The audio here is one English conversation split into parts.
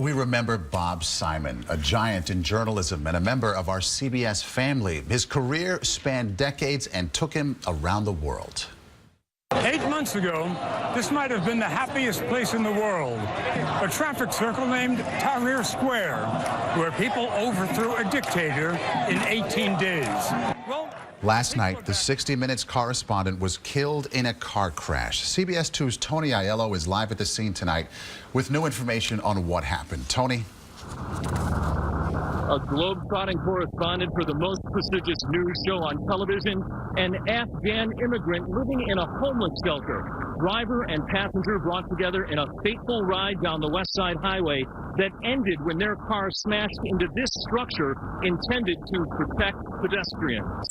We remember Bob Simon, a giant in journalism and a member of our CBS family. His career spanned decades and took him around the world. 8 months ago, this might have been the happiest place in the world. A traffic circle named Tahrir Square, where people overthrew a dictator in 18 days. Last night, the 60 Minutes correspondent was killed in a car crash. CBS 2's Tony Aiello is live at the scene tonight with new information on what happened. Tony? A globe-trotting correspondent for the most prestigious news show on television, an Afghan immigrant living in a homeless shelter. Driver and passenger brought together in a fateful ride down the West Side Highway that ended when their car smashed into this structure intended to protect pedestrians.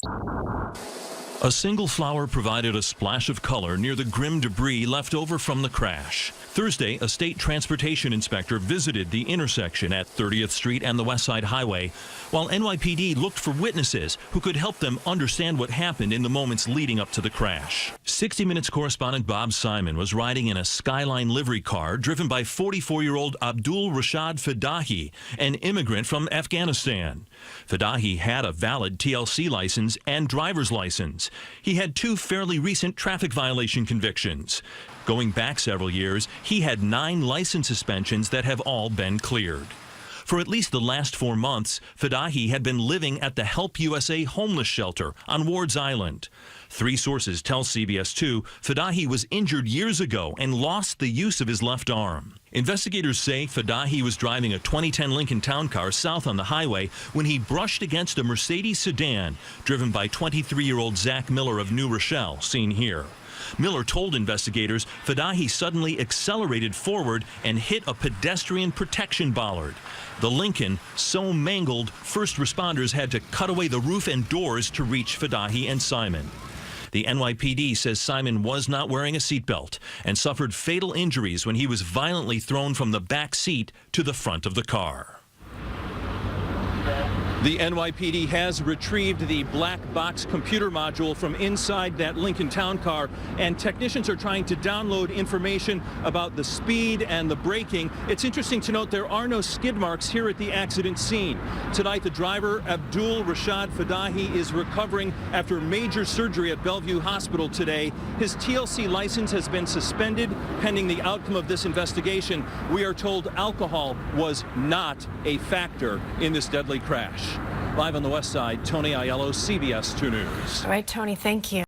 A single flower provided a splash of color near the grim debris left over from the crash. Thursday, a state transportation inspector visited the intersection at 30th Street and the West Side Highway, while NYPD looked for witnesses who could help them understand what happened in the moments leading up to the crash. 60 Minutes correspondent Bob Simon was riding in a Skyline livery car driven by 44-year-old Abdul Rashad Fadahi, an immigrant from Afghanistan. Fadahi had a valid TLC license and driver's license. He had 2 fairly recent traffic violation convictions. Going back several years, he had 9 license suspensions that have all been cleared. For at least the last 4 months, Fadahi had been living at the Help USA homeless shelter on Ward's Island. 3 sources tell CBS 2 Fadahi was injured years ago and lost the use of his left arm. Investigators say Fadahi was driving a 2010 Lincoln Town Car south on the highway when he brushed against a Mercedes sedan driven by 23-year-old Zach Miller of New Rochelle, seen here. Miller told investigators Fadahi suddenly accelerated forward and hit a pedestrian protection bollard. The Lincoln, so mangled, first responders had to cut away the roof and doors to reach Fadahi and Simon. The NYPD says Simon was not wearing a seatbelt and suffered fatal injuries when he was violently thrown from the back seat to the front of the car. The NYPD has retrieved the black box computer module from inside that Lincoln Town Car, and technicians are trying to download information about the speed and the braking. It's interesting to note there are no skid marks here at the accident scene. Tonight, the driver, Abdul Rashad Fadahi, is recovering after major surgery at Bellevue Hospital today. His TLC license has been suspended pending the outcome of this investigation. We are told alcohol was not a factor in this deadly crash. Live on the West Side, Tony Aiello, CBS 2 News. All right, Tony, thank you.